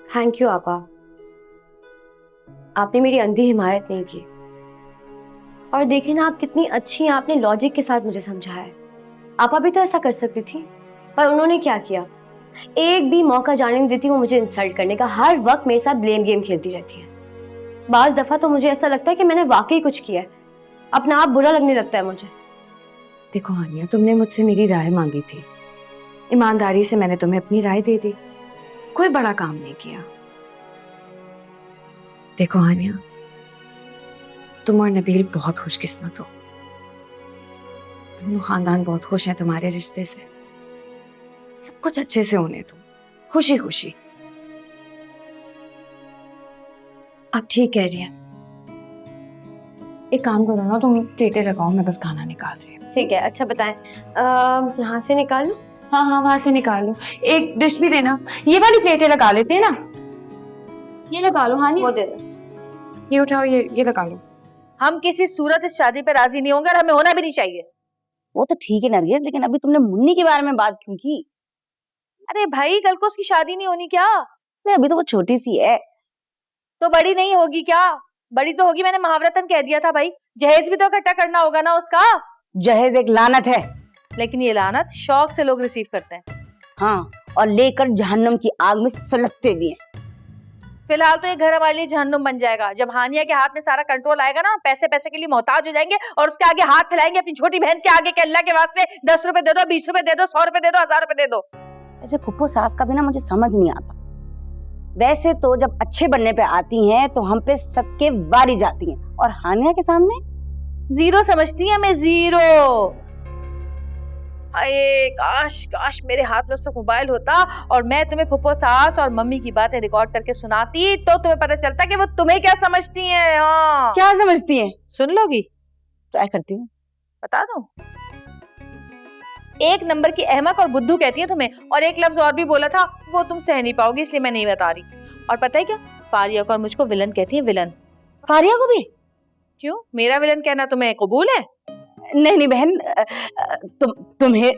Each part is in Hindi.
थैंक यू आपा, आपने मेरी अंधी हिमायत नहीं की। और देखिए ना, आप कितनी अच्छी हैं, आपने लॉजिक के साथ मुझे समझाया है। आपा भी तो ऐसा कर सकती थी, पर उन्होंने क्या किया, एक भी मौका जाने नहीं देती वो मुझे इंसल्ट करने का। हर वक्त मेरे साथ ब्लेम गेम खेलती रहती है। बाज दफा तो मुझे ऐसा लगता है कि मैंने वाकई कुछ किया है, अपना आप बुरा लगने लगता है मुझे। देखो हानिया, तुमने मुझसे मेरी राय मांगी थी, ईमानदारी से मैंने तुम्हें अपनी राय दे दी, कोई बड़ा काम नहीं किया। देखो हानिया, तुम और नबील बहुत खुशकिस्मत हो, दोनों खानदान बहुत खुश हैं तुम्हारे रिश्ते से। सब कुछ अच्छे से होने दो, खुशी खुशी। आप ठीक कह रही हैं। एक काम करो ना, तुम प्लेटें लगाओ, मैं बस खाना निकाल रही हूँ। ठीक है, अच्छा बताएं, यहाँ से निकाल लूं? हाँ हाँ, वहां से निकाल लो। एक डिश भी देना, ये वाली प्लेटें लगा लेते हैं ना, ये लगा लो। हानिया वो दे दो। ये उठाओ, ये लगा लो। हम किसी सूरत इस शादी पे राजी नहीं होंगे और हमें होना भी नहीं चाहिए। वो तो ठीक है नरगिस, लेकिन अभी तुमने मुन्नी के बारे में बात क्यों की? अरे भाई, कल को उसकी शादी नहीं होनी क्या? अरे अभी तो वो छोटी सी है। तो बड़ी नहीं होगी क्या? बड़ी तो होगी, मैंने महाव्रतन कह दिया था भाई। जहेज भी तो इकट्ठा करना होगा ना उसका। जहेज एक लानत है। लेकिन ये लानत शौक से लोग रिसीव करते हैं। हाँ, और लेकर जहन्नुम की आग में सुलगते भी हैं। फिलहाल तो ये घर हमारे लिए जहन्नुम बन जाएगा। जब हानिया के हाथ में सारा कंट्रोल आएगा ना, पैसे पैसे के लिए मोहताज हो जाएंगे और उसके आगे हाथ फैलाएंगे अपनी छोटी बहन के आगे के अल्लाह के वास्ते 10 रुपए दे दो, 20 रुपए दे दो, 100 रुपए दे दो, 1000 रुपए दे दो। ऐसे फुप्पो सास का भी ना मुझे समझ नहीं आता। वैसे तो जब अच्छे बनने पे आती हैं तो हम पे सदके वारी जाती हैं, और हानिया के सामने जीरो समझती है मैं, जीरो। अरे काश काश मेरे हाथ में उससे मोबाइल होता और मैं तुम्हें फुप्पो सास और मम्मी की बातें रिकॉर्ड करके सुनाती, तो तुम्हें पता चलता कि वो तुम्हें क्या समझती हैं। हाँ, क्या समझती हैं? सुन लोगी? ट्राई करती हूँ। बता दूं? एक नंबर की अहमक और बुद्धू कहती है तुम्हें, और एक लफ्ज और भी बोला था, वो तुम सह नहीं पाओगी इसलिए मैं नहीं बता रही। और पता है क्या, फारिया को और मुझको विलन कहती है, विलन। फारिया को भी? क्यों, मेरा विलन कहना तुम्हें कबूल है? नहीं नहीं बहन,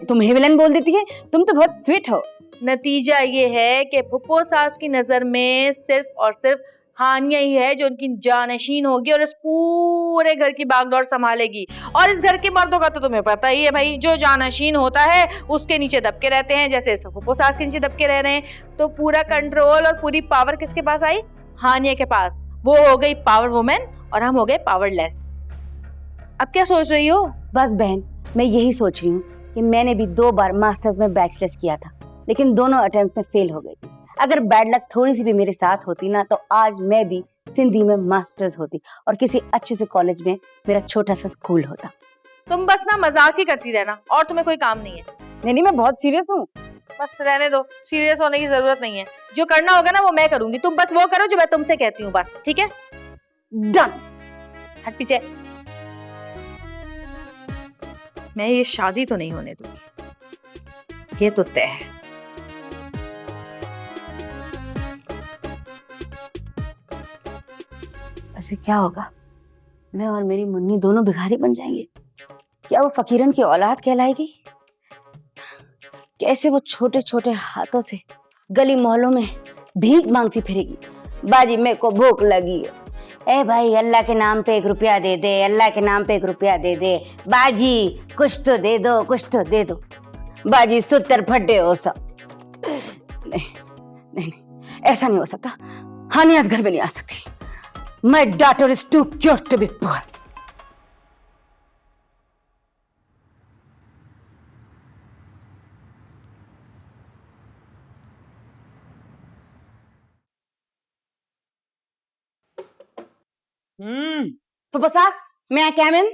तुम्हें विलन बोल देती है? तुम तो बहुत स्वीट हो। नतीजा ये है कि फुप्पो सास की नजर में सिर्फ और सिर्फ हानिया ही है जो उनकी जानशीन होगी और इस पूरे घर की बागडोर संभालेगी। और इस घर के मर्दों का तो तुम्हें पता ही है भाई, जो जानशीन होता है उसके नीचे दबके रहते हैं, जैसे फुप्पो सास के नीचे दबके रह रहे हैं। तो पूरा कंट्रोल और पूरी पावर किसके पास आई? हानिया के पास। वो हो गई पावर वुमेन और हम हो गए पावरलेस। अब क्या सोच रही हो? बस बहन, मैं यही सोच रही हूँ कि मैंने भी 2 बार मास्टर्स में बैचलर्स किया था, लेकिन दोनों अटेम्प्ट में फेल हो गई थी। अगर बैड लक थोड़ी सी भी मेरे साथ होती ना, तो आज मैं भी सिंधी में मास्टर्स होती और किसी अच्छे से कॉलेज में मेरा छोटा सा स्कूल होता। तुम बस ना मजाक ही करती रहना, और तुम्हें कोई काम नहीं है। नहीं, मैं बहुत सीरियस हूँ। बस रहने दो, सीरियस होने की जरूरत नहीं है। जो करना होगा ना वो मैं करूंगी, तुम बस वो करो जो मैं तुमसे कहती हूँ, बस ठीक है? डन। हट पीछे। मैं ये शादी तो नहीं होने दूंगी, ये तो तय है। ऐसे क्या होगा, मैं और मेरी मुन्नी दोनों भिखारी बन जाएंगे? क्या वो फकीरन की औलाद कहलाएगी? कैसे वो छोटे छोटे हाथों से गली मोहल्लों में भीख मांगती फिरेगी, बाजी मेरे को भूख लगी है, ए भाई अल्लाह के नाम पे 1 रुपया दे दे, अल्लाह के नाम पे 1 रुपया दे दे, बाजी कुछ तो दे दो, कुछ तो दे दो, बाजी सुतर फटे हो सब। नहीं, ऐसा नहीं हो सकता। हानिया इस घर में नहीं आ सकती। My daughter is too cute to be poor. तो सास, मैं आई कैम इन?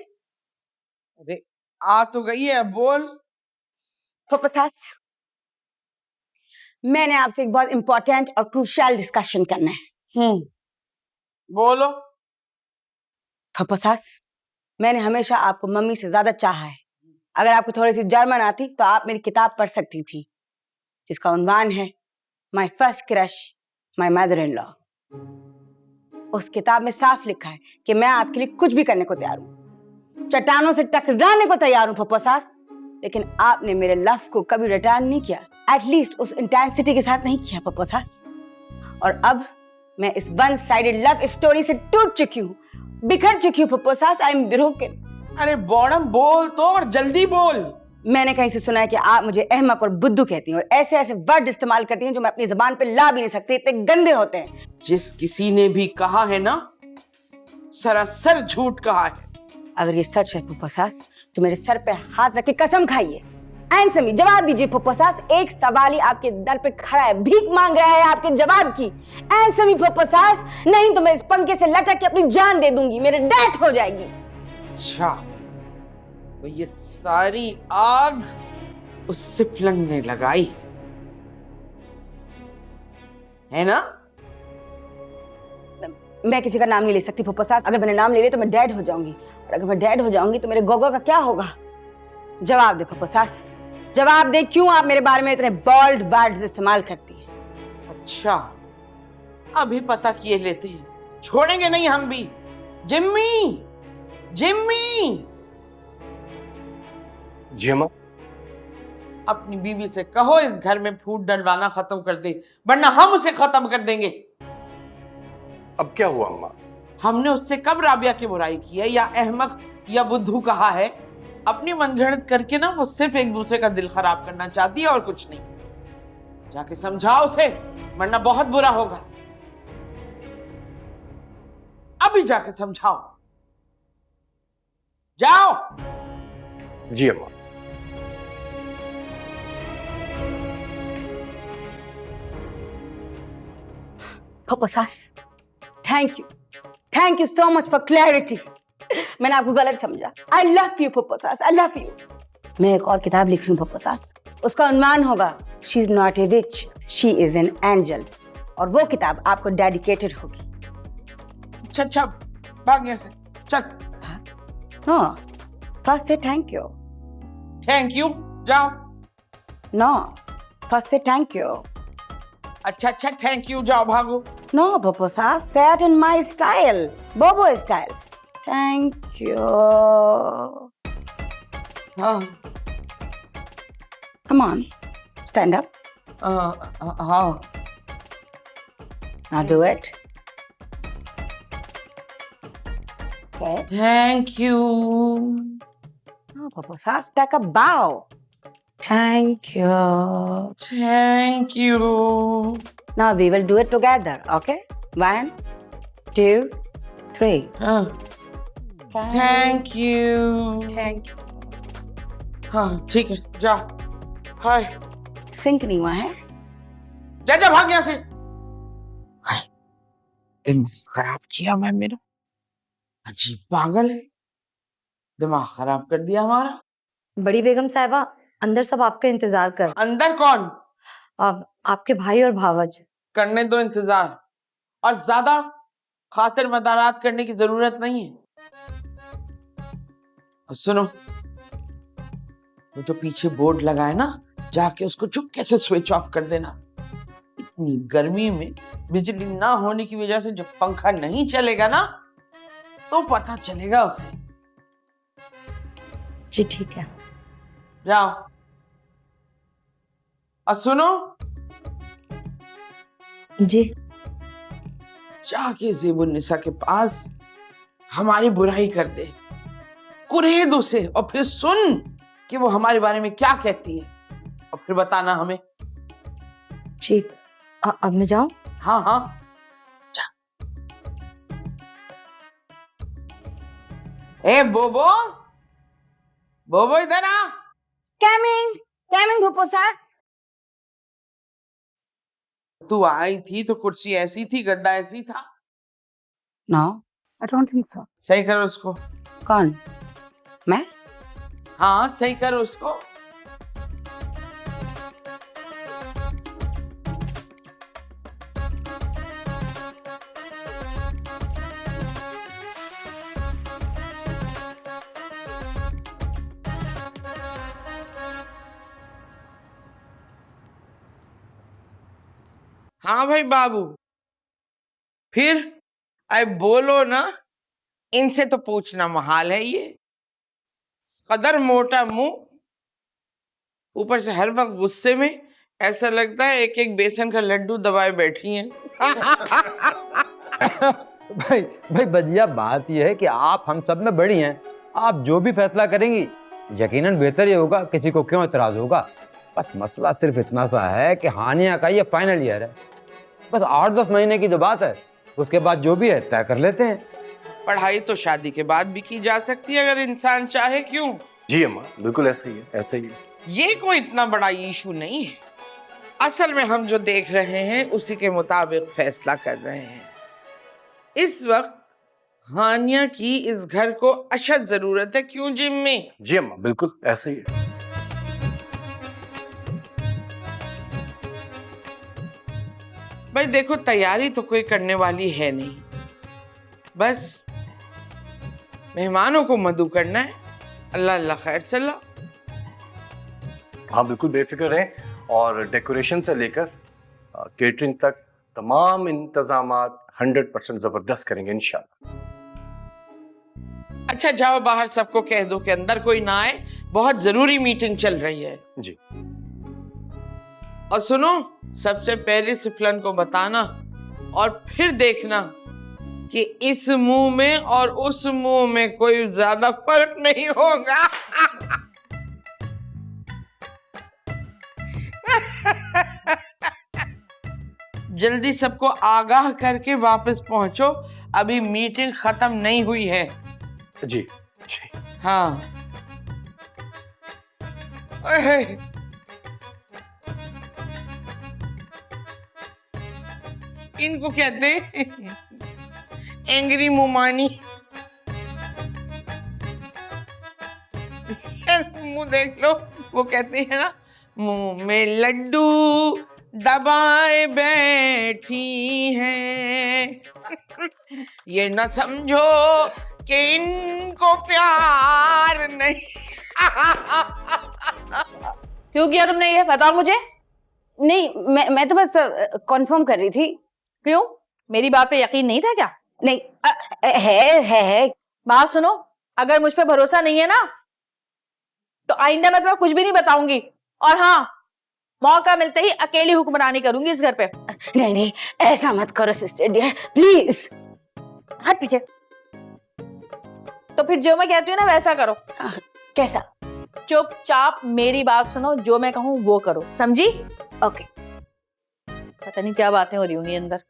अरे आ तो गई है, बोल। तो सास, मैंने आपसे एक बहुत इंपॉर्टेंट और क्रूशियल डिस्कशन करना है। बोलो। फप्पो सास, मैंने हमेशा आपको मम्मी से ज्यादा चाहा है। अगर आपको थोड़ी सी जर्मन आती तो आप मेरी किताब पढ़ सकती थी, जिसका उन्वान है my first crush my mother in law. उस किताब में साफ लिखा है कि मैं आपके लिए कुछ भी करने को तैयार हूँ, चट्टानों से टकराने को तैयार हूँ फप्पो सास, लेकिन आपने मेरे लव को कभी रिटर्न नहीं किया, एटलीस्ट उस इंटेंसिटी के साथ नहीं किया फप्पो सास। और अब मैं इस वन साइडेड लव स्टोरी से टूट चुकी हूँ, बिखर चुकी हूँ फुप्पो सास। I am broken. अरे बॉडम बोल तो, और जल्दी बोल। मैंने कहीं से सुना है कि आप मुझे अहमक और बुद्धू कहती हैं और ऐसे ऐसे वर्ड इस्तेमाल करती हैं जो मैं अपनी जुबान पे ला भी नहीं सकती, इतने गंदे होते हैं। जिस किसी ने भी कहा है ना, सरासर झूठ कहा है। अगर ये सच है फुप्पो सास तो मेरे सर पे हाथ रख के कसम खाइए। आंसर मी, जवाब दीजिए फुप्पो सास। एक सवाली आपके दर पे खड़ा है, भीख मांग रहा है आपके जवाब की। आंसर मी फुप्पो सास, नहीं तो मैं इस पंखे से लटक के अपनी जान दे दूंगी, मेरे डेथ हो जाएगी। अच्छा, तो ये सारी आग उस सिपलंग ने लगाई है ना? मैं किसी का नाम नहीं ले सकती फुप्पो सास। अगर मैंने नाम ले लिया तो मैं डेड हो जाऊंगी, और अगर मैं डेड हो जाऊंगी तो मेरे गोगो का क्या होगा? जवाब दे फुप्पो सास, जवाब दे, क्यों आप मेरे बारे में इतने बोल्ड वर्ड्स इस्तेमाल करती हैं? अच्छा, अभी पता किए लेते हैं, छोड़ेंगे नहीं हम भी। जिम्मी, जिम्मी, जी अम्मा। अपनी बीवी से कहो इस घर में फूट डलवाना खत्म कर दे, वरना हम उसे खत्म कर देंगे। अब क्या हुआ अम्मा? हमने उससे कब राबिया की बुराई की है, या अहमक या बुद्धू कहा है? अपनी मनगढ़ंत करके ना वो सिर्फ एक दूसरे का दिल खराब करना चाहती है और कुछ नहीं। जाके समझाओ उसे, वरना बहुत बुरा होगा। अभी जाके समझाओ, जाओ। जी अम्मा। फुप्पो सास, thank you so much for clarity. मैंने आपको गलत समझा। आई लव यू फुप्पो सास, आई लव यू। मैं एक और किताब लिख रही हूँ फुप्पो सास, उसका उन्वान होगा she is not a which, she is an angel, और वो किताब आपको डेडिकेटेड होगी। अच्छा, भाग यहाँ से, चल। नो, फर्स्ट से थैंक यू। थैंक यू, जाओ। नो, फर्स्ट से थैंक यू। अच्छा, थैंक यू, जाओ, भागो। No, Papa Sas, say it in my style, Bobo style. Thank you. हाँ, Come on, stand up. हाँ, Now do it. Okay. Thank you. No, Papa Sas, take a bow. Thank you. Thank you. Now we will do it together, okay? 1, 2, 3. हाँ, थैंक यू। Thank you. हाँ, ठीक है, जाओ। हाय, Sync नहीं हुआ है? जा भाग यहाँ से। हाय, दिन खराब किया मैं मेरा। अजीब पागल है, दिमाग खराब कर दिया हमारा। बड़ी बेगम साहिबा, अंदर सब आपका इंतजार कर। अंदर कौन? आपके भाई और भावज। करने दो इंतजार, और ज्यादा खातिर मदारात करने की जरूरत नहीं है। और सुनो, वो जो पीछे बोर्ड लगा है ना, जाके उसको चुपके से स्विच ऑफ कर देना। इतनी गर्मी में बिजली ना होने की वजह से जब पंखा नहीं चलेगा ना, तो पता चलेगा उसे। जी ठीक है। जाओ। और सुनो, जी। जाके ज़ेबुन्निसा के पास हमारी बुराई कर दे, कुरेद उसे, और फिर सुन कि वो हमारे बारे में क्या कहती है, और फिर बताना हमें। जी, अब मैं जाऊं? हाँ, जा। ए बोबो, बोबो इधर आ। Coming, Papa Sas. तू आई थी तो कुर्सी ऐसी थी, गद्दा ऐसी था। No, I don't think so. सही करो उसको। कौन? मैं? हाँ, सही करो उसको। हाँ भाई बाबू, फिर अरे बोलो ना, इनसे तो पूछना महाल है। ये कदर मोटा मुंह, ऊपर से हर वक्त गुस्से में, ऐसा लगता है एक एक बेसन का लड्डू दबाए बैठी हैं। भाई भाई बढ़िया बात यह है कि आप हम सब में बड़ी हैं। आप जो भी फैसला करेंगी यकीनन बेहतर ही होगा, किसी को क्यों एतराज होगा। बस मसला सिर्फ इतना सा है कि हानिया का ये फाइनल ईयर है, बस 8-10 महीने की जो बात है, उसके बाद जो भी है तय कर लेते हैं। पढ़ाई तो शादी के बाद भी की जा सकती है अगर इंसान चाहे, क्यों? जी अम्मा, बिल्कुल ऐसा ही है, ऐसा ही है। ये कोई इतना बड़ा इशू नहीं है। असल में हम जो देख रहे हैं उसी के मुताबिक फैसला कर रहे हैं। इस वक्त हानिया की इस घर को अशद जरूरत है, क्यों जिम्मी? जी अम्मा, बिल्कुल ऐसा ही है। भाई देखो, तैयारी तो कोई करने वाली है नहीं, बस मेहमानों को मधु करना है। अल्लाह अल्लाह खैर सल्ला। हाँ बिल्कुल बेफिक्र रहें, और डेकोरेशन से लेकर केटरिंग तक तमाम इंतजामात 100% जबरदस्त करेंगे इंशाल्लाह। अच्छा जाओ बाहर सबको कह दो कि अंदर कोई ना आए, बहुत जरूरी मीटिंग चल रही है। जी। और सुनो, सबसे पहले सिफलन को बताना और फिर देखना कि इस मुंह में और उस मुंह में कोई ज्यादा फर्क नहीं होगा। जल्दी सबको आगाह करके वापस पहुंचो, अभी मीटिंग खत्म नहीं हुई है। जी जी। हाँ। ओए, इनको कहते हैं एंग्री मुमानी। मुंह देख लो, वो कहते हैं ना, मुंह में लड्डू दबाए बैठी हैं। ये ना समझो कि इनको प्यार नहीं। क्यों किया तुमने ये, बताओ मुझे। नहीं, मैं तो बस कंफर्म कर रही थी। क्यों, मेरी बात पे यकीन नहीं था क्या? नहीं, है। बात सुनो, अगर मुझ पे भरोसा नहीं है ना तो आइंदा मैं तुम्हें कुछ भी नहीं बताऊंगी। और हाँ, मौका मिलते ही अकेली हुक्मरानी करूंगी इस घर पे। नहीं, ऐसा मत करो सिस्टर डियर, प्लीज। हट पीछे। तो फिर जो मैं कहती हूँ ना वैसा करो। कैसा? चुपचाप मेरी बात सुनो, जो मैं कहूँ वो करो, समझी? ओके। पता नहीं क्या बातें हो रही होंगी अंदर।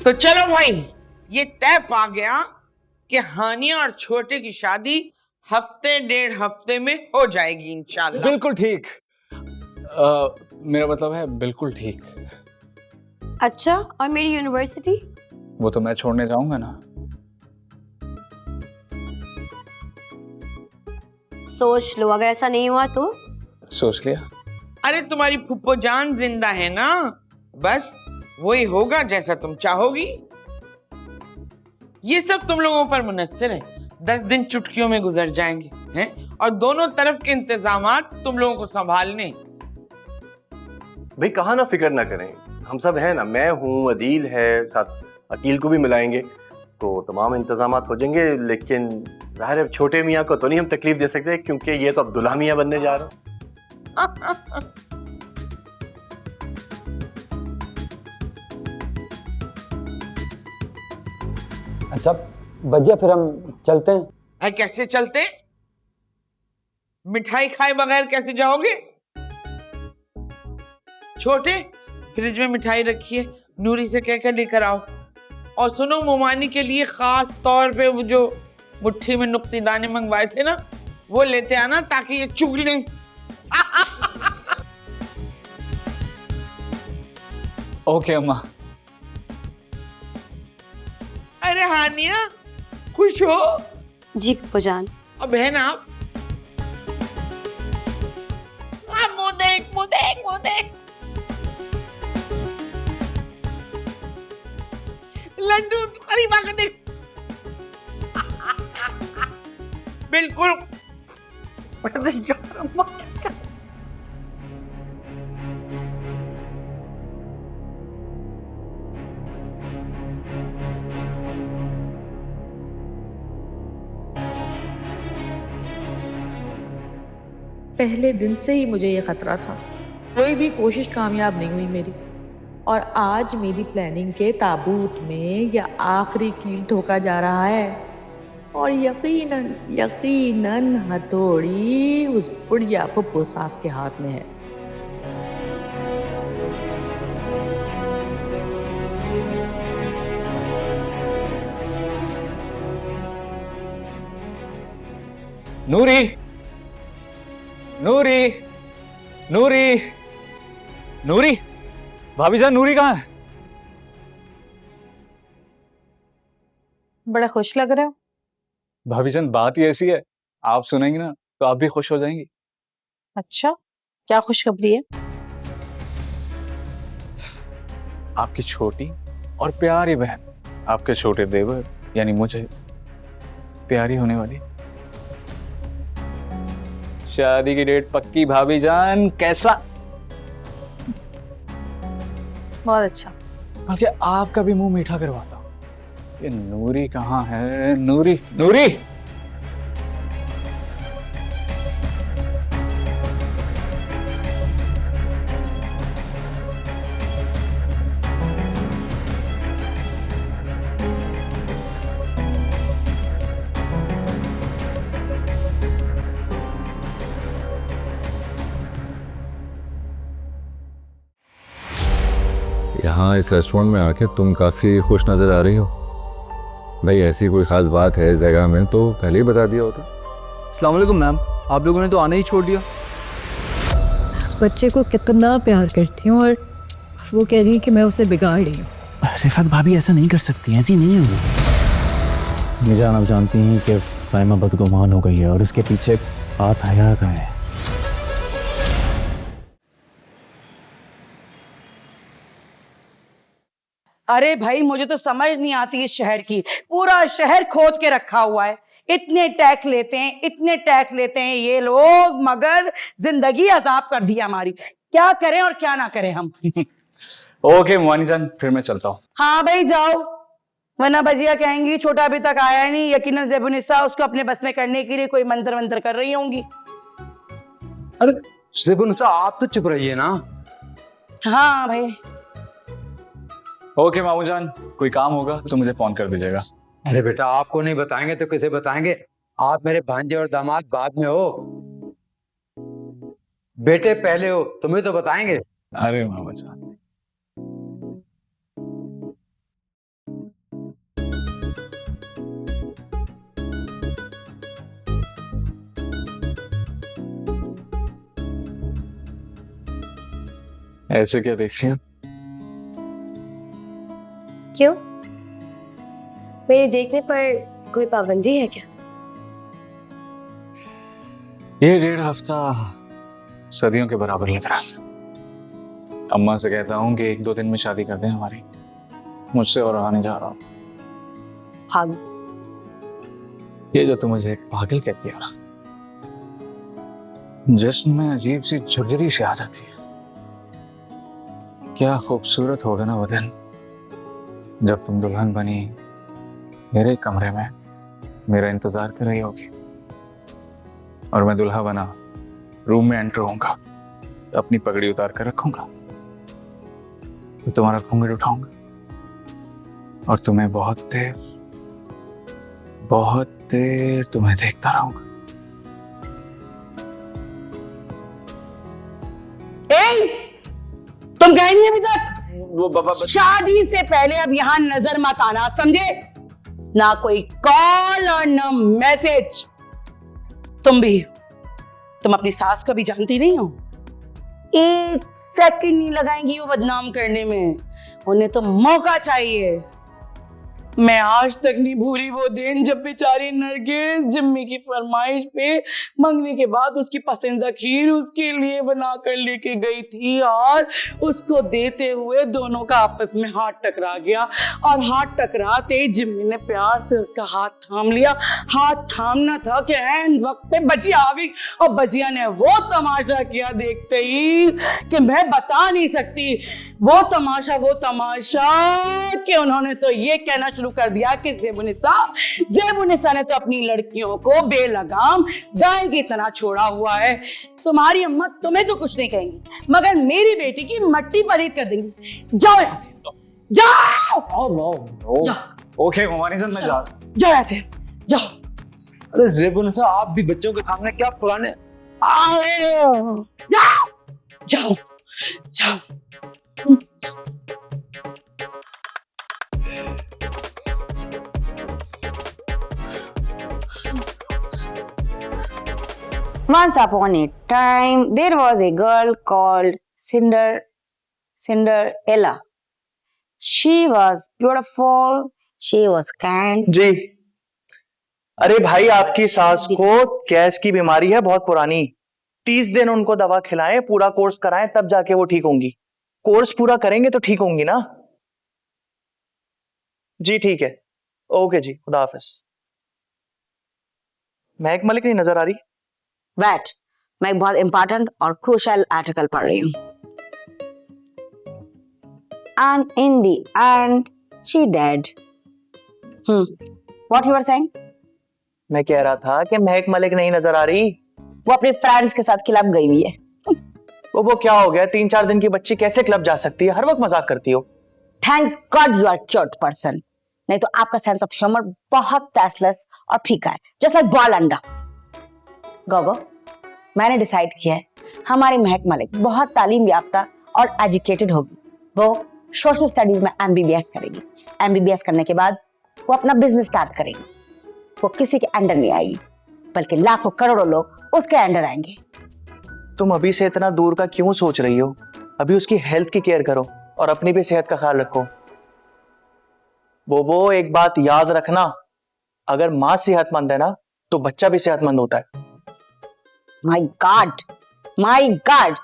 तो चलो भाई, ये तय पा गया कि हानिया और छोटे की शादी हफ्ते 1.5 हफ्ते में हो जाएगी इंशाल्लाह। बिल्कुल ठीक। मेरा मतलब है बिल्कुल ठीक। अच्छा, और मेरी यूनिवर्सिटी? वो तो मैं छोड़ने जाऊंगा ना। सोच लो, अगर ऐसा नहीं हुआ तो? सोच लिया। अरे तुम्हारी फुप्पो जान जिंदा है ना, बस वही होगा जैसा तुम चाहोगी। ये सब तुम लोगों पर मुनस्सिर है। 10 दिन चुटकियों में गुजर जाएंगे हैं, और दोनों तरफ के इंतजामात तुम लोगों को संभालने। भाई कहाँ ना फिक्र ना करें, हम सब हैं ना, मैं हूँ, अदील है, साथ अकील को भी मिलाएंगे तो तमाम इंतजामात हो जाएंगे। लेकिन जाहिर है छोटे मियाँ को तो नहीं हम तकलीफ दे सकते, क्योंकि ये तो अब्दुल्ला मियाँ बनने जा रहा हूँ। अच्छा भैया, फिर हम चलते हैं। अरे कैसे चलते? मिठाई खाए बगैर कैसे जाओगे? छोटे, फ्रिज में मिठाई रखी है, नूरी से कहकर लेकर आओ। और सुनो, मुमानी के लिए खास तौर पे वो जो मुट्ठी में नुक्ती दाने मंगवाए थे ना, वो लेते आना ताकि ये चुग लें। ओके अम्मा। अरे हानिया, खुश हो? जी पप्पू जान। और बहन आप? मुंह देख, मुंह देख, मुंह देख। लड्डू करीब आकर देख। बिल्कुल अरे यार अम्मा क्या पहले दिन से ही मुझे ये खतरा था, कोई भी कोशिश कामयाब नहीं हुई मेरी, और आज मेरी प्लानिंग के ताबूत में यह आखिरी कील ठोका जा रहा है, और यकीनन यकीनन हथौड़ी उस बुढ़िया फुप्पो सास के हाथ में है। नूरी नूरी नूरी नूरी भाभी जान, नूरी कहाँ है? बड़ा खुश लग रहे हो। भाभी जान बात ही ऐसी है, आप सुनेंगी ना तो आप भी खुश हो जाएंगी। अच्छा, क्या खुशखबरी है? आपकी छोटी और प्यारी बहन, आपके छोटे देवर यानी मुझे प्यारी होने वाली। शादी की डेट पक्की भाभी जान, कैसा? बहुत अच्छा। बल्कि आपका भी मुंह मीठा करवाता हूँ। ये नूरी कहाँ है? नूरी नूरी यहाँ इस रेस्टोरेंट में आके तुम काफ़ी खुश नज़र आ रही हो। भाई ऐसी कोई ख़ास बात है इस जगह में तो पहले ही बता दिया होता। अस्सलाम वालेकुम मैम, आप लोगों ने तो आना ही छोड़ दिया। उस बच्चे को कितना प्यार करती हूँ और वो कह रही है कि मैं उसे बिगाड़ रही हूँ। रिफत भाभी ऐसा नहीं कर सकती, ऐसी नहीं है वो। मिजान आप जानती हैं कि साइमा बदगुमान हो गई है और उसके पीछे हाथ हया का है। अरे भाई मुझे तो समझ नहीं आती इस शहर की, पूरा शहर खोद के रखा हुआ है। इतने टैक्स लेते हैं, इतने टैक्स लेते हैं ये लोग, मगर जिंदगी अजाब कर दी हमारी। क्या करें और क्या ना करें हम। ओके मोहानी जान, फिर मैं चलता हूँ। हाँ भाई जाओ, वरना बजिया कहेंगी छोटा अभी तक आया नहीं, यकीनन ज़ेबुनिस्सा उसको अपने बस में करने के लिए कोई मंत्र वंत्र कर रही होंगी। अरे ज़ेबुनिस्सा आप तो चुप रहिए ना। हाँ भाई। ओके मामू जान, कोई काम होगा तो मुझे फोन कर दीजिएगा। अरे बेटा आपको नहीं बताएंगे तो किसे बताएंगे? आप मेरे भांजे और दामाद बाद में हो, बेटे पहले हो, तुम्हें तो बताएंगे। अरे मामू जान, ऐसे क्या देख रही हैं? क्यों? मेरे देखने पर कोई पाबंदी है क्या? ये 1.5 हफ्ता सदियों के बराबर लग रहा है। अम्मा से कहता हूँ कि 1-2 दिन में शादी कर दें हमारी, मुझसे और रहा नहीं जा रहा। पागल? ये जो तुम मुझे पागल कहती है ना, जिस्म में अजीब सी झुरझुरी सी आ जाती है। क्या खूबसूरत होगा ना वो दिन जब तुम दुल्हन बनी मेरे कमरे में मेरा इंतजार कर रही होगी, और मैं दुल्हा बना रूम में एंटर होऊंगा, अपनी पगड़ी उतार कर रखूंगा, तो तुम्हारा घूंघट उठाऊंगा और तुम्हें बहुत देर तुम्हें देखता रहूंगा। तुम गए नहीं अभी तक? वो बाबा शादी से पहले अब यहाँ नजर मत आना, समझे? ना कोई कॉल और ना मैसेज। तुम अपनी सास को भी जानती नहीं हो, 1 सेकंड नहीं लगाएंगी वो बदनाम करने में। उन्हें तो मौका चाहिए। मैं आज तक नहीं भूली वो दिन जब बेचारी नरगिस जिम्मी की फरमाइश पे मंगनी के बाद उसकी पसंदीदा खीर उसके लिए बनाकर लेके गई थी और उसको देते हुए दोनों का आपस में हाथ टकरा गया और हाथ टकराते जिम्मी ने प्यार से उसका हाथ थाम लिया। हाथ थामना था कि एंड वक्त पे बजिया आ गई और बजिया ने वो तमाशा किया देखते ही कि मैं बता नहीं सकती। वो तमाशा कि उन्होंने तो ये कहना शुरू कर दिया कि ज़ेबुनिसा ने तो अपनी लड़कियों को बेलगाम गाय की तरह छोड़ा हुआ है। तुम्हारी अम्मा तुम्हें तो कुछ नहीं कहेंगी मगर मेरी बेटी की मट्टी पलीत कर देंगी। जाओ यहाँ से, जाओ। ओके कुमारी सर, मैं जा रहा हूं। जाओ यहाँ से, जाओ। अरे ज़ेबुनिसा, आप भी बच्चों के सामने क्या पुराने। जाओ जाओ जाओ। Once upon a time, there was a girl called Cinderella. She was beautiful. She was kind. जी। अरे भाई, आपकी सास को गैस की बीमारी है बहुत पुरानी। 30 दिन उनको दवा खिलाएं, पूरा कोर्स कराएं, तब जाके वो ठीक होंगी। कोर्स पूरा करेंगे तो ठीक होंगी ना? जी ठीक है, ओके जी, खुदा हाफिज। महक मलिक नहीं नजर आ रही? वेट, मैं एक बहुत इंपॉर्टेंट और क्रूशियल आर्टिकल पढ़ रही हूँ। And in the end, she died. What you were saying? मैं कह रहा था कि महक मलिक नहीं नजर आ रही। वो अपने फ्रेंड्स के साथ क्लब गई हुई है। वो क्या हो गया? 3-4 दिन की बच्ची कैसे क्लब जा सकती है? हर वक्त मजाक करती हो। Thanks God you are cute person. नहीं तो आपका सेंस ऑफ ह्यूमर बहुत टेस्टलेस और फीका है, जस्ट लाइक बॉल अंडा। गोगो, मैंने डिसाइड किया है हमारी महक मलिक बहुत तालीम याफ्ता और एजुकेटेड होगी। वो सोशल स्टडीज में MBBS करेगी। MBBS करने के बाद वो अपना बिजनेस स्टार्ट करेगी। वो किसी के अंडर नहीं आएगी, बल्कि लाखों करोड़ों लोग उसके अंडर आएंगे। तुम अभी से इतना दूर का क्यों सोच रही हो? अभी उसकी हेल्थ की केयर करो और अपनी भी सेहत का ख्याल रखो। बोबो, एक बात याद रखना, अगर माँ सेहतमंद है ना तो बच्चा भी सेहतमंद होता है। माय गॉड,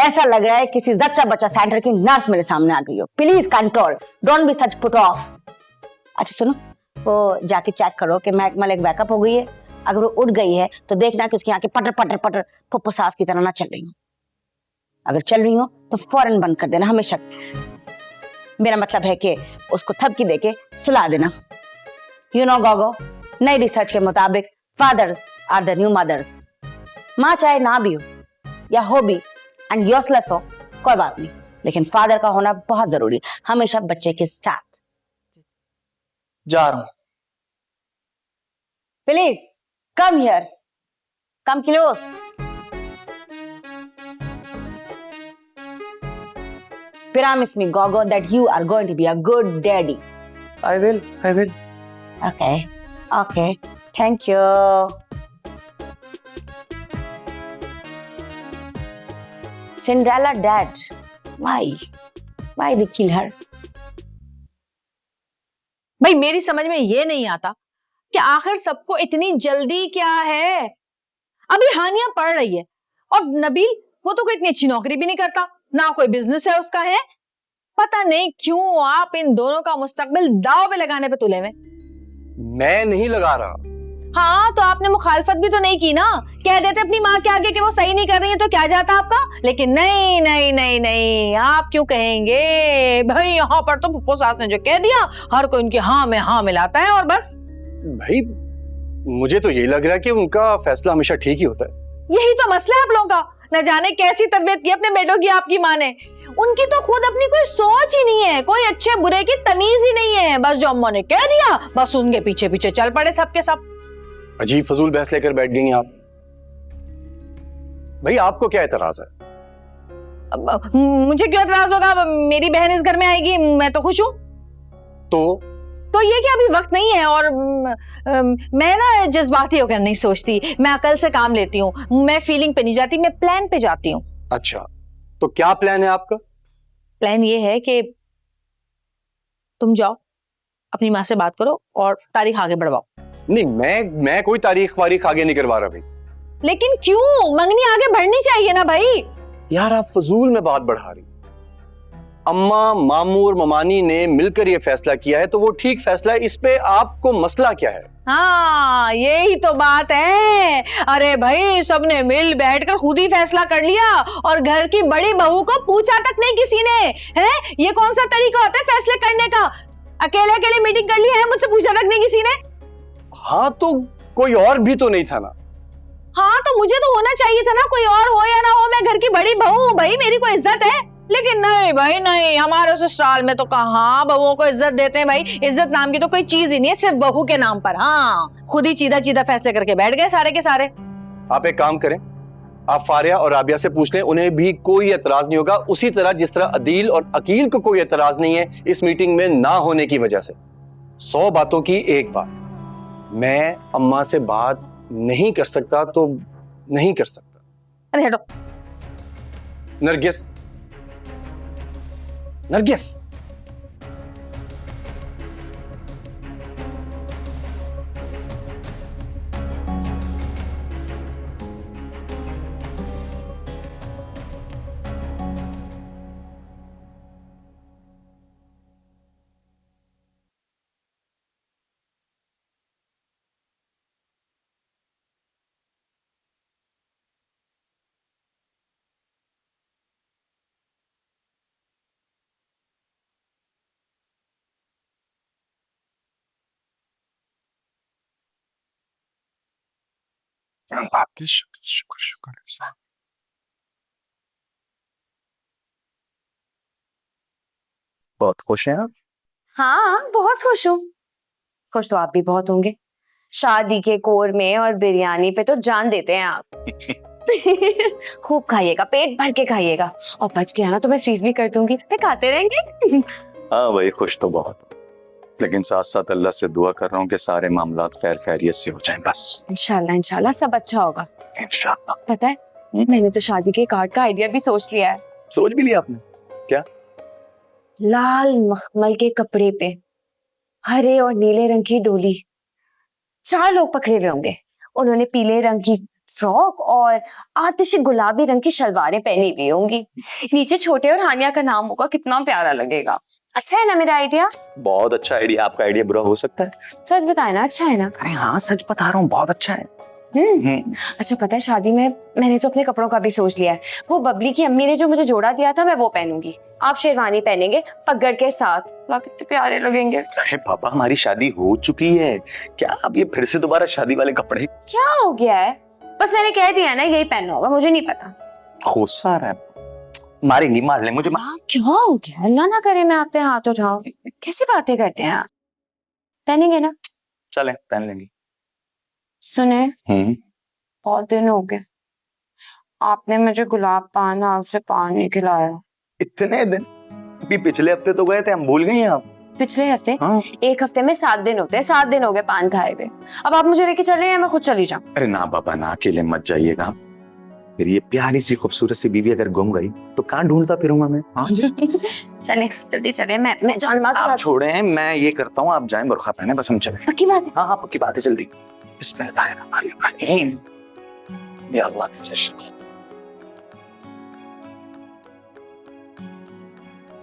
ऐसा लग रहा है किसी जच्चा बच्चा सेंटर की नर्स मेरे सामने आ गई हो। Please control, don't be such put off. अच्छा सुनो, वो जाके चेक करो कि महक मलिक बैकअप हो गई है। अगर वो उठ गई है तो देखना कि उसकी आंखें पटर पटर पटर फुप्पो सास की तरह ना चल रही हो। अगर चल रही हो तो फौरन बंद कर देना हमेशा। मेरा मतलब है कि उसको थपकी देके सुला देना। यू नो गोगो, नई रिसर्च के मुताबिक fathers are the new mothers. माँ चाहे ना भी हो या हो भी एंड यूजलेस हो, कोई बात नहीं, लेकिन फादर का होना बहुत जरूरी, हमेशा बच्चे के साथ। जा रहा हूं। Please come here, come close. Promise me, Gogo, that you are going to be a good daddy. I will. Okay. Thank you. Cinderella dead. Why they kill her? भाई मेरी समझ में ये नहीं आता कि आखिर सबको इतनी जल्दी क्या है। अभी हानिया पढ़ रही है और नबील वो तो कोई इतनी अच्छी नौकरी भी नहीं करता, ना कोई बिजनेस है उसका है। पता नहीं क्यों आप इन दोनों का मुस्तकबिल दाव पे लगाने पे तुले हुए। मैं नहीं लगा रहा। हाँ तो आपने मुखालफत भी तो नहीं की ना, कह देते अपनी माँ के आगे कि वो सही नहीं कर रही है तो क्या जाता आपका। लेकिन नहीं नहीं नहीं नहीं, आप क्यों कहेंगे भाई, यहाँ पर तो फुप्पो सास ने जो कह दिया हर कोई उनकी हाँ में हाँ मिलाता है और बस। भाई मुझे तो यही लग रहा है कि उनका फैसला हमेशा ठीक ही होता है। यही तो मसला है आप लोगों का, न जाने कैसी तरबियत की अपने बेटों की आपकी माँ ने। उनकी तो खुद अपनी कोई सोच ही नहीं है, कोई अच्छे बुरे की तमीज ही नहीं है। बस जो अम्मा ने कह दिया बस उनके पीछे पीछे चल पड़े सबके सब। अजीब फजूल बहस लेकर बैठ गई आप। भाई आपको क्या एतराज है? मुझे क्यों एतराज होगा, मेरी बहन इस घर में आएगी, मैं तो खुश हूँ। तो ये कि अभी वक्त नहीं है और मैं ना जज्बाती होकर नहीं सोचती, मैं अकल से काम लेती हूँ, मैं फीलिंग पे नहीं जाती, मैं प्लान पे जाती हूँ। अच्छा तो क्या प्लान है आपका? प्लान ये है कि तुम जाओ अपनी माँ से बात करो और तारीख आगे बढ़वाओ। नहीं, मैं कोई तारीख वारीख आगे नहीं करवा रहा भाई। लेकिन क्यों? मंगनी आगे बढ़नी चाहिए ना भाई। यार आप फजूल में बात बढ़ा रही। अम्मा, मामू और ममानी ने मिलकर ये फैसला किया है तो वो ठीक फैसला है, इस पे आपको मसला क्या है? हाँ, यही तो बात है। अरे भाई, सबने मिल बैठकर खुद ही फैसला कर लिया और घर की बड़ी बहू को पूछा तक नहीं किसी ने। है ये कौन सा तरीका होता है फैसले करने का? अकेले अकेले मीटिंग कर ली है, मुझसे पूछा तक नहीं किसी ने। हाँ तो कोई और भी तो नहीं था ना। हाँ तो मुझे तो होना चाहिए था ना, कोई और हो या ना हो, मैं घर की बड़ी बहू हूँ भाई, मेरी कोई इज्जत है। लेकिन नहीं भाई नहीं, हमारे ससुराल में तो कहाँ बहुओं को इज्जत देते हैं भाई। इज्जत नाम की तो कोई चीज ही नहीं है, सिर्फ बहू के नाम पर। हाँ, खुद ही चीदा चीदा फैसले करके बैठ गए सारे के सारे। आप एक काम करें, आप फारिया और राबिया से पूछ लें, उन्हें भी कोई एतराज नहीं होगा, उसी तरह जिस तरह अदील और अकील को कोई एतराज नहीं है इस मीटिंग में ना होने की वजह से। 100 बातों की एक बात, मैं अम्मा से बात नहीं कर सकता तो नहीं कर सकता। अरे हटो। नरगिस, नरगिस, आपके शुक्र शुक्र शुक्र। बहुत खुश हैं आप? हाँ, बहुत खुश हूँ। खुश तो आप भी बहुत होंगे। शादी के कोर में और बिरयानी पे तो जान देते हैं आप। खूब खाइएगा, पेट भर के खाइएगा, और बच गया ना तो मैं फ्रीज भी कर दूंगी, फिर खाते रहेंगे। हाँ भाई, खुश तो बहुत, लेकिन साथ साथ अल्लाह से दुआ कर रहा हूँ कि सारे मामला खैर खैरियत से हो जाएं बस। इंशाल्लाह इंशाल्लाह सब अच्छा होगा। इंशाल्लाह। पता है, मैंने तो शादी के कार्ड का आइडिया भी सोच लिया है। सोच भी लिया आपने? क्या? लाल मखमल के कपड़े पे हरे और नीले रंग की डोली, 4 लोग पकड़े हुए होंगे। उन्होंने पीले रंग की फ्रॉक और आतिशी गुलाबी रंग की शलवारें पहनी हुई होंगी। नीचे छोटे और हानिया का नाम होगा, कितना प्यारा लगेगा। अच्छा है ना मेरा आइडिया? बहुत अच्छा आइडिया। आपका आइडिया बुरा हो सकता है? सच बताए ना, अच्छा है ना? अरे हाँ, सच बता रहा हूँ, बहुत अच्छा है। अच्छा, पता है शादी में मैंने तो अपने कपड़ों का भी सोच लिया है। वो बबली की अम्मी ने जो मुझे जोड़ा दिया था मैं वो पहनूंगी, आप शेरवानी पहनेंगे पगड़ के साथ, कितने प्यारे लगेंगे। अरे पापा, हमारी शादी हो चुकी है, क्या अब ये फिर से दोबारा शादी वाले कपड़े? क्या हो गया है? बस मैंने कह दिया ना यही पहनना होगा, मुझे नहीं पता। गुस्सा आ रहा है? मारेंगी, मार ले मुझे। क्या हो गया? अल्लाह ना करे मैं आप पे हाथ उठाऊं। कैसी बातें करते हैं आप? पहनेंगे ना? चलें, पहन लेंगे। सुने, बहुत दिन हो गए आपने मुझे गुलाब पान आपसे पानी खिलाया। इतने दिन? अभी पिछले हफ्ते तो गए थे, हम भूल गए हैं आप? पिछले हफ्ते? हाँ। एक हफ्ते में 7 दिन होते हैं, 7 दिन हो गए पान खाए हुए। अब आप मुझे लेके चले या मैं खुद चली जाऊं? अरे ना बाबा ना, अकेले मत जाइएगा। फिर ये प्यारी सी खूबसूरत सी बीवी अगर गुम गई तो कहाँ ढूंढता फिरूंगा मैं? हाँ चले जल्दी चले, मैं जान माँ आप छोड़े, मैं ये करता हूँ, आप जाएं बुर्खा पहने, बस हम चले। पक्की बात है? हाँ हाँ पक्की बात है, जल्दी। बिस्मिल्लाहिर्रहमानिर्रहीम। या अल्लाह तेरा शुक्र।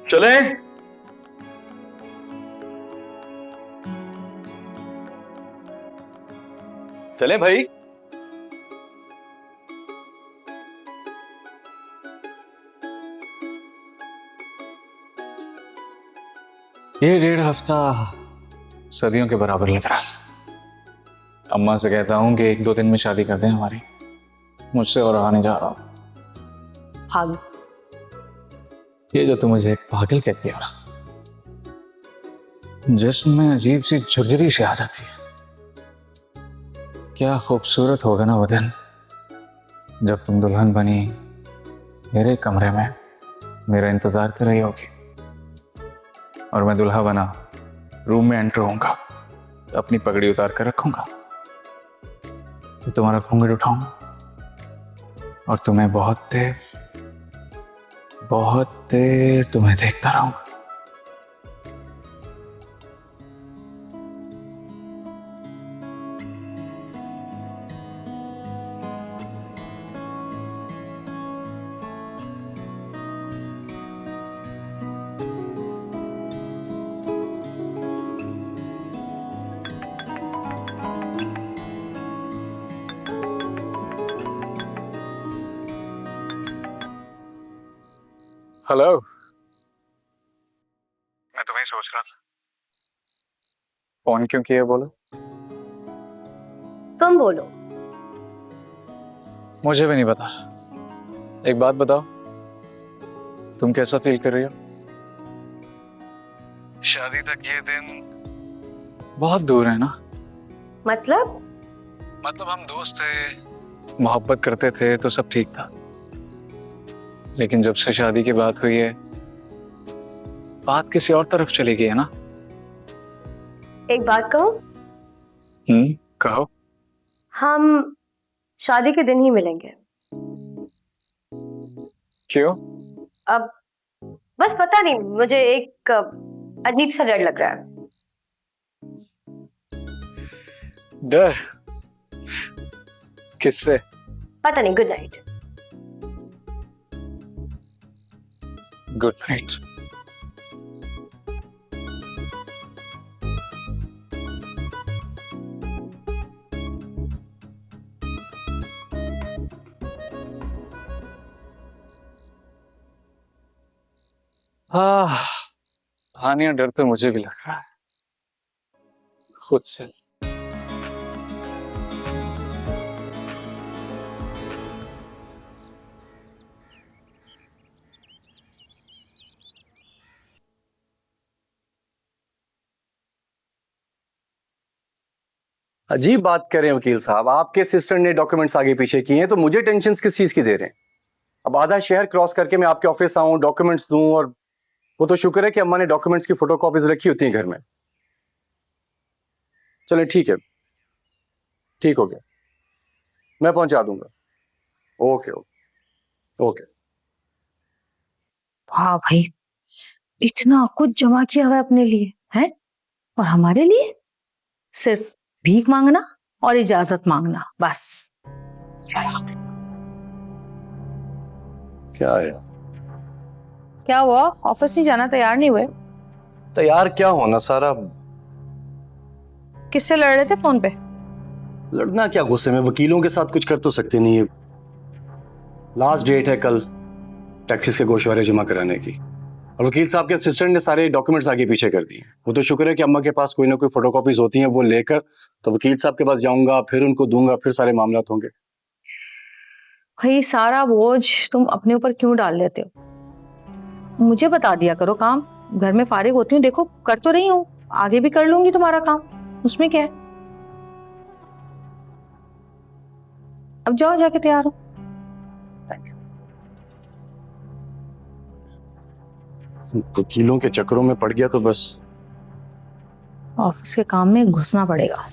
चले। चले भाई। ये 1.5 हफ्ता सदियों के बराबर लग रहा है। अम्मा से कहता हूँ कि 1-2 दिन में शादी कर दें हमारी, मुझसे और रहा नहीं जा रहा। भाग। ये जो तुम मुझे पागल कहती हो ना, जिस्म में अजीब सी झुरझुरी से आ जाती है। क्या खूबसूरत होगा ना वो दिन जब तुम दुल्हन बनी मेरे कमरे में मेरा इंतजार कर रही होगी, और मैं दुल्हा बना रूम में एंटर होऊंगा, अपनी पगड़ी उतार कर रखूंगा, तो तुम्हारा घूंघट उठाऊंगा और तुम्हें बहुत देर तुम्हें देखता रहूंगा। हेलो, मैं तुम्हें सोच रहा था। फोन क्यों किया बोलो? तुम बोलो। मुझे भी नहीं पता। एक बात बताओ, तुम कैसा फील कर रही हो? शादी तक ये दिन बहुत दूर है ना? मतलब हम दोस्त थे, मोहब्बत करते थे तो सब ठीक था, लेकिन जब से शादी की बात हुई है बात किसी और तरफ चली गई है ना? एक बात कहूं? कहो। हम शादी के दिन ही मिलेंगे। क्यों? अब बस पता नहीं, मुझे एक अजीब सा डर लग रहा है। डर? किससे? पता नहीं। Good night. Good night. Haniya, डर तो मुझे भी लग रहा है खुद से। अजीब बात कर रहे हैं वकील साहब, आपके सिस्टर ने डॉक्यूमेंट्स आगे पीछे किए हैं तो मुझे टेंशन किस चीज की दे रहे हैं? अब आधा शहर क्रॉस करके मैं आपके ऑफिस आऊं, डॉक्यूमेंट्स दूं, और वो तो शुक्र है कि अम्मा ने डॉक्यूमेंट्स की फोटोकॉपीज रखी होती हैं घर में। चलें ठीक है, ठीक हो गया, मैं पहुंचा दूंगा। Okay okay okay. हाँ भाई, इतना कुछ जमा किया हुआ है अपने लिए, है? और हमारे लिए सिर्फ भीख मांगना और इजाजत मांगना, बस। चलो। क्या है? क्या हुआ? ऑफिस नहीं जाना? तैयार नहीं हुए? तैयार क्या होना सारा? किससे लड़ रहे थे फोन पे? लड़ना क्या, गुस्से में वकीलों के साथ कुछ कर तो सकते नहीं है। लास्ट डेट है कल टैक्सेस के गोशवारे जमा कराने की, और वकील साहब के असिस्टेंट ने सारे डॉक्यूमेंट्स आगे पीछे कर दिए। वो तो शुक्र है कि अम्मा के पास कोई ना कोई फोटोकॉपीज होती हैं, वो लेकर तो वकील साहब के पास जाऊंगा, फिर उनको दूंगा, फिर सारे मामला होंगे। भाई सारा बोझ तुम अपने ऊपर क्यों डाल लेते हो? मुझे बता दिया करो काम। घर में फारिग होती हूँ, देखो कर तो रही हूँ, आगे भी कर लूंगी तुम्हारा काम, उसमें क्या है? अब जाओ, जाके तैयार हो। वकीलों के चक्करों में पड़ गया तो बस ऑफिस के काम में घुसना पड़ेगा,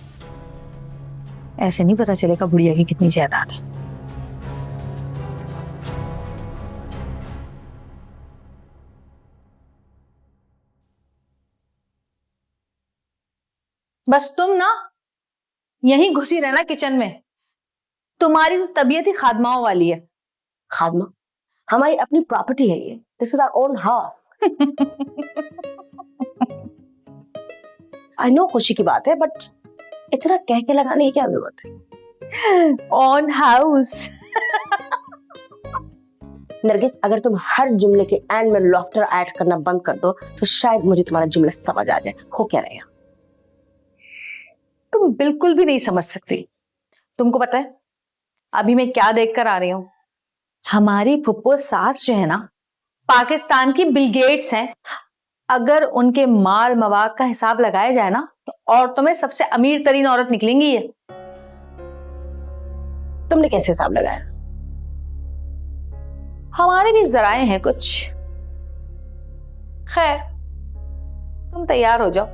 ऐसे नहीं पता चलेगा बुढ़िया की कितनी जायदाद है। बस तुम ना यहीं घुसी रहना किचन में, तुम्हारी तो तबीयत ही खादमाओं वाली है। खादमा? हमारी अपनी प्रॉपर्टी है ये। This is our own house. I know खुशी की बात है, बट इतना कह के लगाने की क्या जरूरत है? On house. नरगिस, अगर तुम हर जुमले के एंड में लॉफ्टर ऐड करना बंद कर दो तो शायद मुझे तुम्हारा जुमला समझ आ जाए। हो क्या रहेगा? तुम बिल्कुल भी नहीं समझ सकती। तुमको पता है अभी मैं क्या देख कर आ रही हूँ? हमारी फुप्पो सास जो है ना, पाकिस्तान की बिल गेट्स हैं। अगर उनके माल मवाद का हिसाब लगाया जाए ना तो औरतों में सबसे अमीर तरीन औरत निकलेंगी ये। तुमने कैसे हिसाब लगाया? हमारे भी जराए हैं कुछ। खैर, तुम तैयार हो जाओ,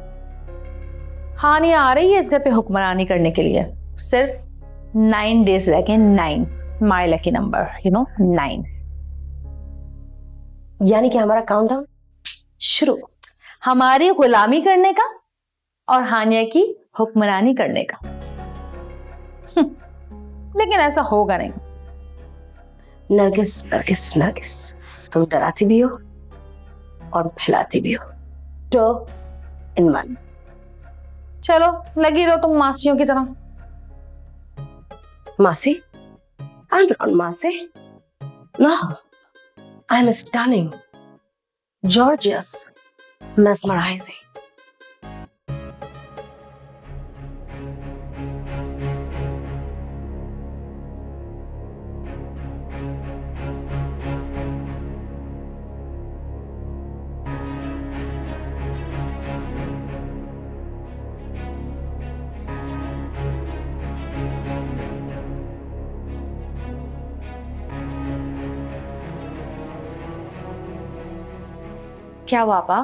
हानिया आ रही है इस घर पे हुक्मरानी करने के लिए। सिर्फ 9 days रह गए। 9 my lucky number, you know, 9। यानी कि हमारा काउंटडाउन शुरू, हमारी गुलामी करने का और हानिया की हुक्मरानी करने का। लेकिन ऐसा होगा नहीं। नरगिस नरगिस नरगिस, तुम डराती भी हो और फैलाती भी हो। 2 in 1। चलो लगी रहो तुम मासियों की तरह। मासी? I'm not मासी। No, I'm stunning, Gorgeous, mesmerizing. क्या हुआ आपा?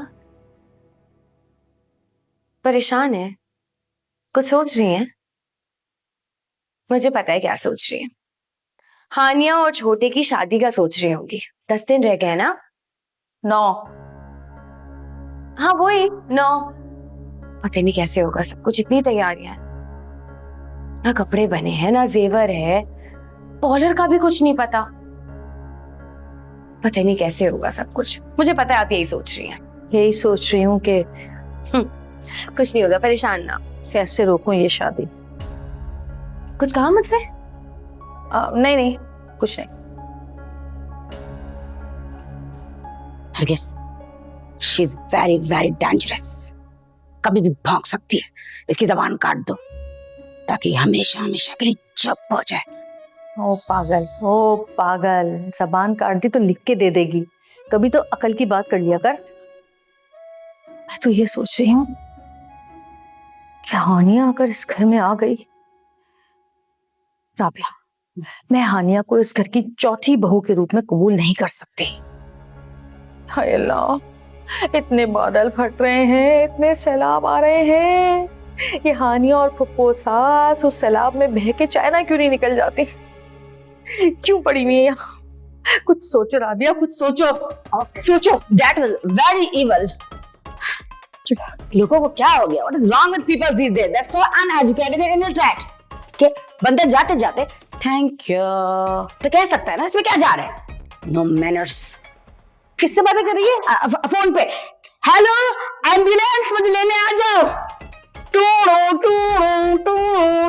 परेशान है? कुछ सोच रही हैं? मुझे पता है क्या सोच रही हैं। हानिया और छोटे की शादी का सोच रही होंगी। 10 दिन रह गए ना? 9। हाँ वही 9। पता नहीं कैसे होगा सब कुछ, इतनी तैयारियां हैं। ना कपड़े बने हैं, ना जेवर है, पॉलर का भी कुछ नहीं पता। पता नहीं कैसे होगा सब कुछ। मुझे पता है आप यही सोच रही हैं। यही सोच रही हूँ कि कुछ नहीं होगा, परेशान ना। कैसे रोकूं ये शादी। कुछ कहा मुझसे? नहीं नहीं, कुछ नहीं। Nargis, she is very very dangerous. कभी भी भौंक सकती है। इसकी जबान काट दो ताकि हमेशा हमेशा के लिए चुप हो जाए। ओ पागल, ओ पागल, जबान काट दी तो लिख के दे देगी। कभी तो अकल की बात कर लिया कर। मैं तो ये सोच रही हूँ कि हानिया अगर इस घर में आ गई, राबिया, मैं हानिया को इस घर की चौथी बहू के रूप में कबूल नहीं कर सकती। हाय अल्लाह, इतने बादल फट रहे हैं, इतने सैलाब आ रहे हैं। ये हानिया और फुप्पो सास उस सैलाब में बह के चाइना क्यों नहीं निकल जाती? क्यों पड़ी हुई है यहाँ? कुछ सोचो राबिया, कुछ सोचो। सोचो, that was very evil. लोगों को क्या हो गया? What is wrong with people these days? They're so uneducated and illiterate. कि बंदे जाते जाते थैंक यू तो कह सकता है ना, इसमें क्या जा रहा है? No manners. किससे बातें कर रही है? फोन पे। हेलो एम्बुलेंस, मुझे लेने आ जाओ। टू टू टू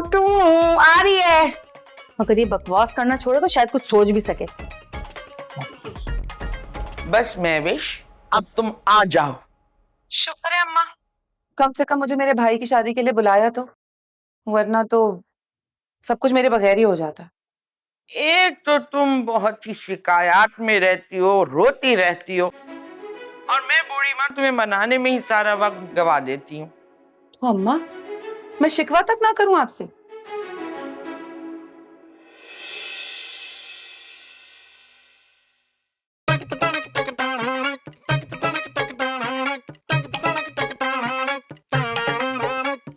टू आ रही है। अगर ये बकवास करना छोड़ो तो शायद कुछ सोच भी सके। बस महविश, अब तुम आ जाओ। शुक्र है अम्मा, कम से कम मुझे मेरे भाई की शादी के लिए बुलाया तो, वरना तो सब कुछ मेरे बगैर ही हो जाता। एक तो तुम बहुत ही शिकायत में रहती हो, रोती रहती हो, और मैं बूढ़ी माँ तुम्हें मनाने में ही सारा वक्त गवा देती हूँ। तो अम्मा, मैं शिकवा तक ना करूं आपसे?